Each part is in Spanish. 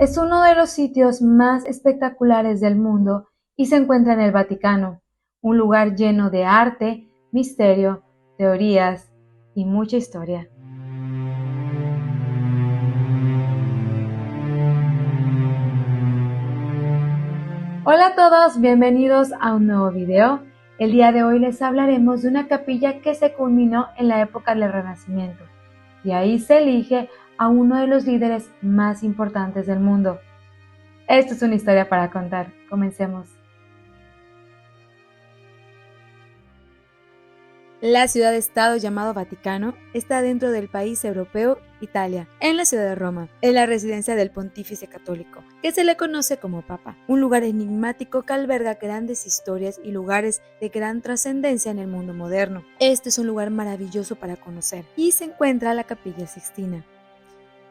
Es uno de los sitios más espectaculares del mundo y se encuentra en el Vaticano, un lugar lleno de arte, misterio, teorías y mucha historia. Hola a todos, bienvenidos a un nuevo video. El día de hoy les hablaremos de una capilla que se culminó en la época del Renacimiento y ahí se elige a uno de los líderes más importantes del mundo. Esto es una historia para contar. Comencemos. La ciudad-estado llamado Vaticano está dentro del país europeo Italia, en la ciudad de Roma, en la residencia del pontífice católico, que se le conoce como Papa, un lugar enigmático que alberga grandes historias y lugares de gran trascendencia en el mundo moderno. Este es un lugar maravilloso para conocer y se encuentra la Capilla Sixtina.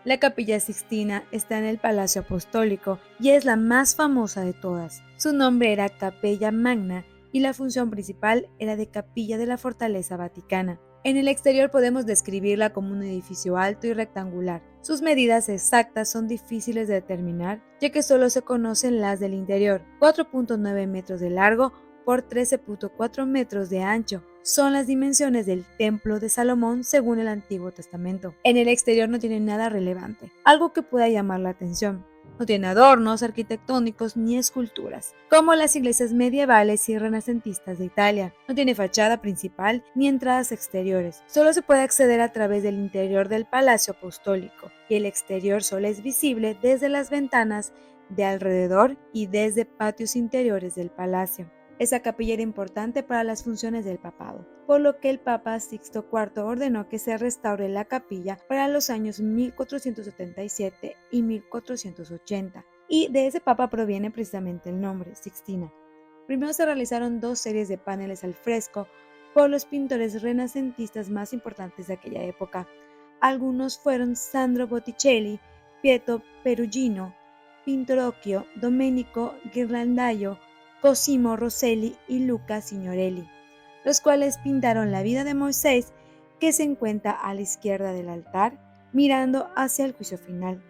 La Capilla Sixtina está en el Palacio Apostólico y es la más famosa de todas. Su nombre era Capella Magna y la función principal era de capilla de la fortaleza vaticana. En el exterior podemos describirla como un edificio alto y rectangular. Sus medidas exactas son difíciles de determinar, ya que solo se conocen las del interior: 4.9 metros de largo por 13.4 metros de ancho. Son las dimensiones del Templo de Salomón según el Antiguo Testamento. En el exterior no tiene nada relevante, algo que pueda llamar la atención. No tiene adornos arquitectónicos ni esculturas, como las iglesias medievales y renacentistas de Italia. No tiene fachada principal ni entradas exteriores. Solo se puede acceder a través del interior del Palacio Apostólico, y el exterior solo es visible desde las ventanas de alrededor y desde patios interiores del palacio. Esa capilla era importante para las funciones del papado, por lo que el Papa Sixto IV ordenó que se restaure la capilla para los años 1477 y 1480, y de ese papa proviene precisamente el nombre, Sixtina. Primero se realizaron dos series de paneles al fresco por los pintores renacentistas más importantes de aquella época. Algunos fueron Sandro Botticelli, Pietro Perugino, Pinturocchio, Domenico Ghirlandaio, Cosimo Rosselli y Luca Signorelli, los cuales pintaron la vida de Moisés, que se encuentra a la izquierda del altar, mirando hacia el juicio final,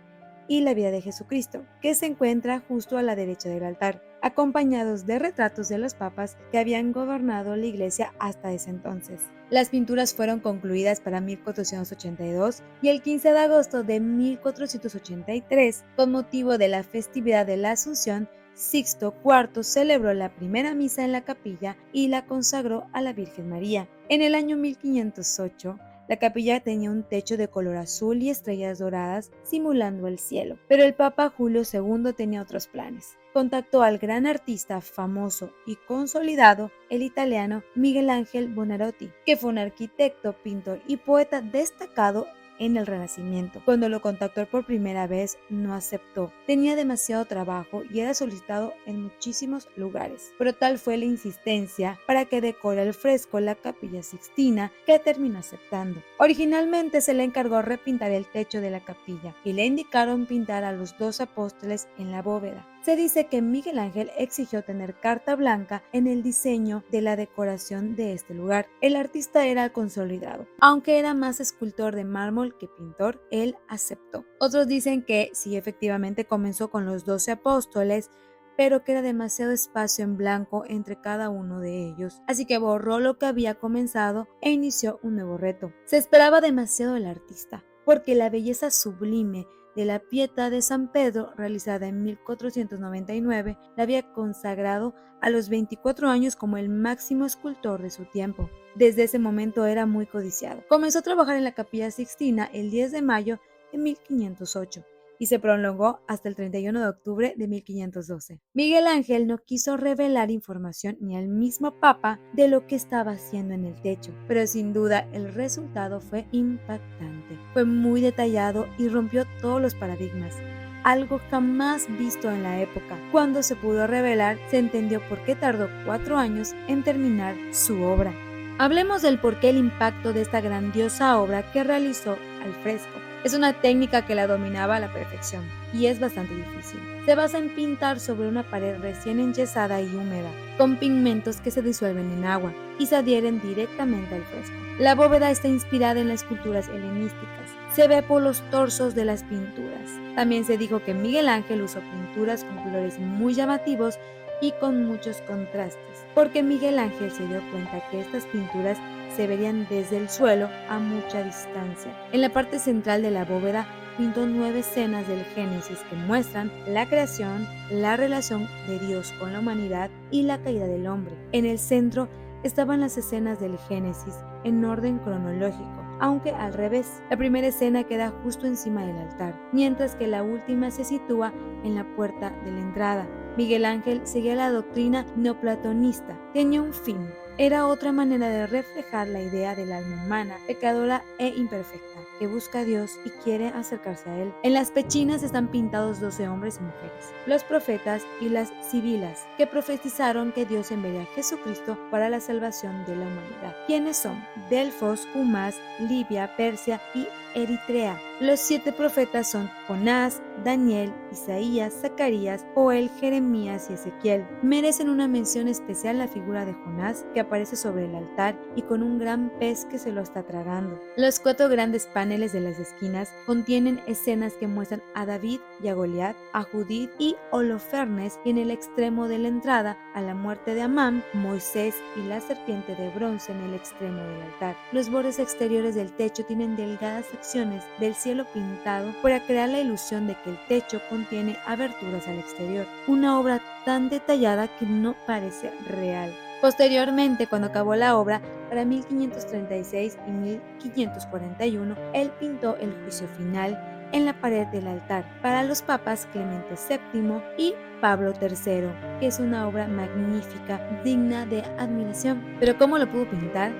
y la vida de Jesucristo, que se encuentra justo a la derecha del altar, acompañados de retratos de los papas que habían gobernado la iglesia hasta ese entonces. Las pinturas fueron concluidas para 1482 y el 15 de agosto de 1483, con motivo de la festividad de la Asunción, Sixto IV celebró la primera misa en la capilla y la consagró a la Virgen María. En el año 1508, la capilla tenía un techo de color azul y estrellas doradas simulando el cielo, pero el Papa Julio II tenía otros planes. Contactó al gran artista famoso y consolidado, el italiano Miguel Ángel Buonarroti, que fue un arquitecto, pintor y poeta destacado en el Renacimiento. Cuando lo contactó por primera vez, no aceptó. Tenía demasiado trabajo y era solicitado en muchísimos lugares, pero tal fue la insistencia para que decore al fresco la Capilla Sixtina, que terminó aceptando. Originalmente se le encargó repintar el techo de la capilla y le indicaron pintar a los 2 apóstoles en la bóveda. Se dice que Miguel Ángel exigió tener carta blanca en el diseño de la decoración de este lugar. El artista era consolidado. Aunque era más escultor de mármol que pintor, él aceptó. Otros dicen que sí, efectivamente comenzó con los 12 apóstoles, pero que era demasiado espacio en blanco entre cada uno de ellos, así que borró lo que había comenzado e inició un nuevo reto. Se esperaba demasiado del artista, porque la belleza sublime de la Pietà de San Pedro, realizada en 1499, la había consagrado a los 24 años como el máximo escultor de su tiempo. Desde ese momento era muy codiciado. Comenzó a trabajar en la Capilla Sixtina el 10 de mayo de 1508 y se prolongó hasta el 31 de octubre de 1512. Miguel Ángel no quiso revelar información ni al mismo Papa de lo que estaba haciendo en el techo, pero sin duda el resultado fue impactante. Fue muy detallado y rompió todos los paradigmas, algo jamás visto en la época. Cuando se pudo revelar, se entendió por qué tardó 4 años en terminar su obra. Hablemos del por qué el impacto de esta grandiosa obra que realizó al fresco. Es una técnica que la dominaba a la perfección y es bastante difícil. Se basa en pintar sobre una pared recién enyesada y húmeda, con pigmentos que se disuelven en agua. y se adhieren directamente al fresco. La bóveda está inspirada en las esculturas helenísticas. Se ve por los torsos de las pinturas. También se dijo que Miguel Ángel usó pinturas con colores muy llamativos y con muchos contrastes, porque Miguel Ángel se dio cuenta que estas pinturas se verían desde el suelo a mucha distancia. En la parte central de la bóveda pintó 9 escenas del Génesis que muestran la creación, la relación de Dios con la humanidad y la caída del hombre. En el centro estaban las escenas del Génesis en orden cronológico, aunque al revés. La primera escena queda justo encima del altar, mientras que la última se sitúa en la puerta de la entrada. Miguel Ángel seguía la doctrina neoplatonista. Tenía un fin. Era otra manera de reflejar la idea del alma humana, pecadora e imperfecta, que busca a Dios y quiere acercarse a Él. En las pechinas están pintados 12 hombres y mujeres, los profetas y las sibilas, que profetizaron que Dios enviaría a Jesucristo para la salvación de la humanidad. ¿Quiénes son? Delfos, Umas, Libia, Persia y Eritrea. Los 7 profetas son Jonás, Daniel, Isaías, Zacarías, Joel, Jeremías y Ezequiel. Merecen una mención especial la figura de Jonás, que aparece sobre el altar y con un gran pez que se lo está tragando. Los 4 grandes paneles de las esquinas contienen escenas que muestran a David y a Goliat, a Judith y Holofernes, y en el extremo de la entrada a la muerte de Amán, Moisés y la serpiente de bronce en el extremo del altar. Los bordes exteriores del techo tienen delgadas secciones del cielo pintado para crear la ilusión de que el techo contiene aberturas al exterior, una obra tan detallada que no parece real. Posteriormente, cuando acabó la obra, para 1536 y 1541, él pintó el juicio final en la pared del altar para los papas Clemente VII y Pablo III, que es una obra magnífica, digna de admiración. ¿Pero cómo lo pudo pintar?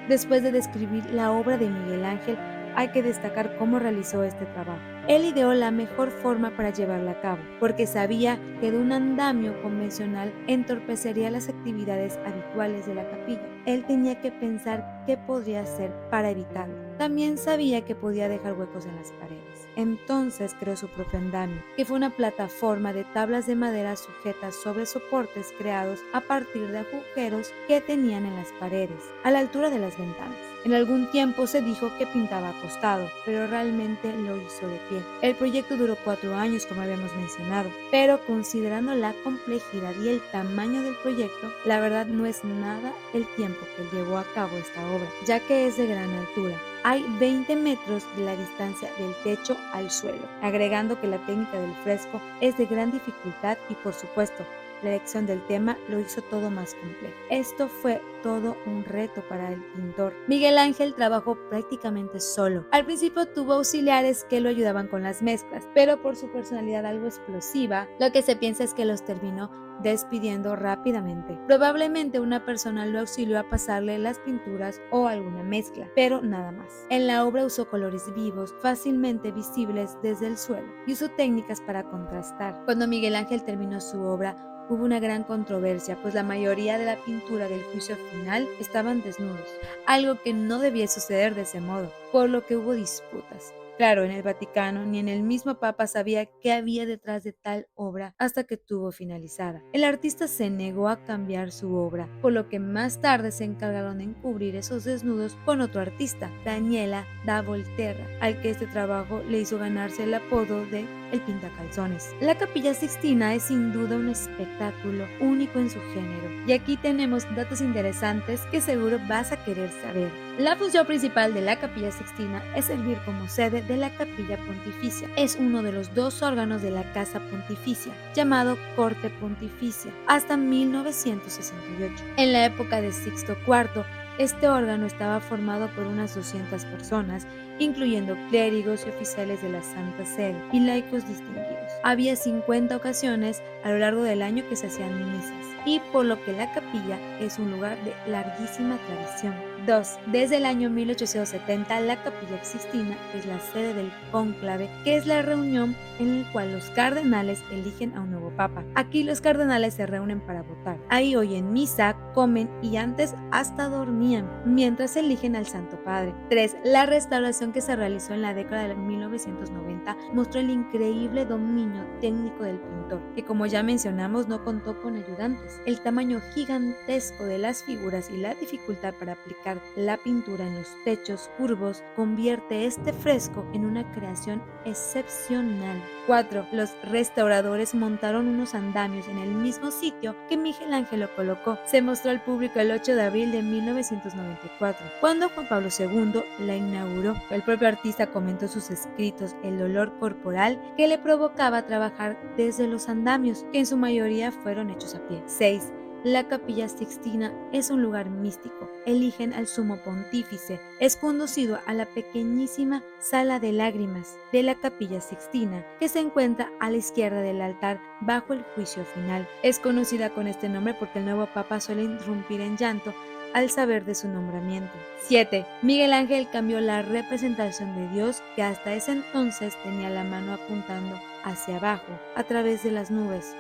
Después de describir la obra de Miguel Ángel, hay que destacar cómo realizó este trabajo. Él ideó la mejor forma para llevarla a cabo, porque sabía que de un andamio convencional entorpecería las actividades habituales de la capilla. Él tenía que pensar qué podría hacer para evitarlo. También sabía que podía dejar huecos en las paredes. Entonces creó su propio andamio, que fue una plataforma de tablas de madera sujetas sobre soportes creados a partir de agujeros que tenían en las paredes, a la altura de las ventanas. En algún tiempo se dijo que pintaba acostado, pero realmente lo hizo de pie. El proyecto duró 4 años, como habíamos mencionado, pero considerando la complejidad y el tamaño del proyecto, la verdad no es nada el tiempo que llevó a cabo esta obra, ya que es de gran altura. Hay 20 metros de la distancia del techo al suelo, agregando que la técnica del fresco es de gran dificultad y, por supuesto, la elección del tema lo hizo todo más complejo. Esto fue todo un reto para el pintor. Miguel Ángel trabajó prácticamente solo. Al principio tuvo auxiliares que lo ayudaban con las mezclas, pero por su personalidad algo explosiva, lo que se piensa es que los terminó despidiendo rápidamente. Probablemente una persona lo auxilió a pasarle las pinturas o alguna mezcla, pero nada más. En la obra usó colores vivos, fácilmente visibles desde el suelo, y usó técnicas para contrastar. Cuando Miguel Ángel terminó su obra, hubo una gran controversia, pues la mayoría de la pintura del juicio final estaban desnudos, algo que no debía suceder de ese modo, por lo que hubo disputas. Claro, en el Vaticano ni en el mismo Papa sabía qué había detrás de tal obra hasta que estuvo finalizada. El artista se negó a cambiar su obra, por lo que más tarde se encargaron de encubrir esos desnudos con otro artista, Daniela da Volterra, al que este trabajo le hizo ganarse el apodo de El Pintacalzones. La Capilla Sixtina es sin duda un espectáculo único en su género, y aquí tenemos datos interesantes que seguro vas a querer saber. La función principal de la Capilla Sixtina es servir como sede de la Capilla Pontificia. Es uno de los 2 órganos de la Casa Pontificia, llamado Corte Pontificia, hasta 1968. En la época de Sixto IV, este órgano estaba formado por unas 200 personas, incluyendo clérigos y oficiales de la Santa Sede y laicos distinguidos. Había 50 ocasiones a lo largo del año que se hacían misas, y por lo que la capilla es un lugar de larguísima tradición. 2. Desde el año 1870, la Capilla Sixtina es la sede del cónclave, que es la reunión en la cual los cardenales eligen a un nuevo papa. Aquí los cardenales se reúnen para votar. Ahí oyen misa, comen y antes hasta dormir. tenían, mientras eligen al Santo Padre. 3. La restauración que se realizó en la década de 1990 mostró el increíble dominio técnico del pintor, que como ya mencionamos no contó con ayudantes. El tamaño gigantesco de las figuras y la dificultad para aplicar la pintura en los techos curvos convierte este fresco en una creación excepcional. 4. Los restauradores montaron unos andamios en el mismo sitio que Miguel Ángel lo colocó. Se mostró al público el 8 de abril de 1994, cuando Juan Pablo II la inauguró. El propio artista comentó sus escritos el dolor corporal que le provocaba trabajar desde los andamios, que en su mayoría fueron hechos a pie. 6. La Capilla Sixtina es un lugar místico. Eligen al sumo pontífice. Es conducido a la pequeñísima Sala de Lágrimas de la Capilla Sixtina, que se encuentra a la izquierda del altar bajo el juicio final. Es conocida con este nombre porque el nuevo papa suele irrumpir en llanto al saber de su nombramiento. 7. Miguel Ángel cambió la representación de Dios, que hasta ese entonces tenía la mano apuntando hacia abajo a través de las nubes.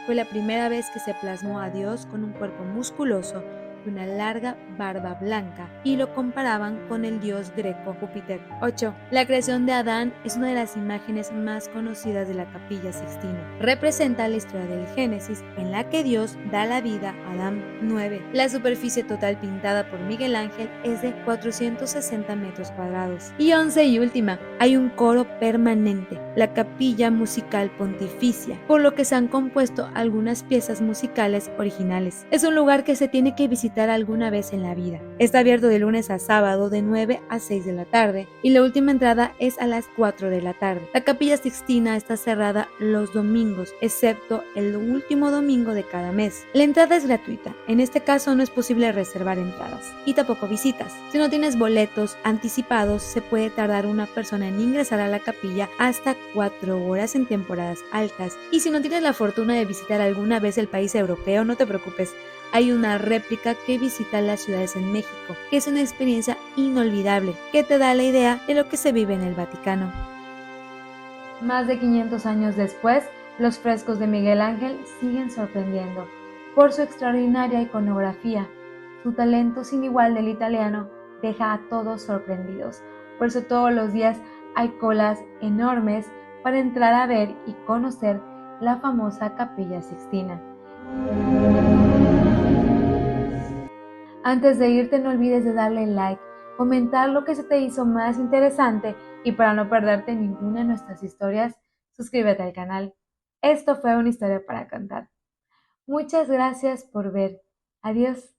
Fue la primera vez que se plasmó a Dios con un cuerpo musculoso y una larga barba blanca, y lo comparaban con el dios greco Júpiter. 8. La creación de Adán es una de las imágenes más conocidas de la Capilla Sixtina. Representa la historia del Génesis, en la que Dios da la vida a Adán. 9. La superficie total pintada por Miguel Ángel es de 460 metros cuadrados. Y 11 y última, hay un coro permanente, la Capilla Musical Pontificia, por lo que se han compuesto algunas piezas musicales originales. Es un lugar que se tiene que visitar alguna vez en la vida. Está abierto de lunes a sábado de 9 a 6 de la tarde y la última entrada es a las 4 de la tarde. La Capilla Sixtina está cerrada los domingos, excepto el último domingo de cada mes. La entrada es gratuita. En este caso no es posible reservar entradas y tampoco visitas. Si no tienes boletos anticipados, se puede tardar una persona en ingresar a la capilla hasta 4 horas en temporadas altas. Y si no tienes la fortuna de visitar alguna vez el país europeo, no te preocupes. Hay una réplica que visita las ciudades en México, que es una experiencia inolvidable, que te da la idea de lo que se vive en el Vaticano. Más de 500 años después, los frescos de Miguel Ángel siguen sorprendiendo por su extraordinaria iconografía. Su talento sin igual del italiano deja a todos sorprendidos. Por eso todos los días hay colas enormes para entrar a ver y conocer la famosa Capilla Sixtina. Antes de irte, no olvides de darle like, comentar lo que se te hizo más interesante, y para no perderte ninguna de nuestras historias, suscríbete al canal. Esto fue una historia para contar. Muchas gracias por ver. Adiós.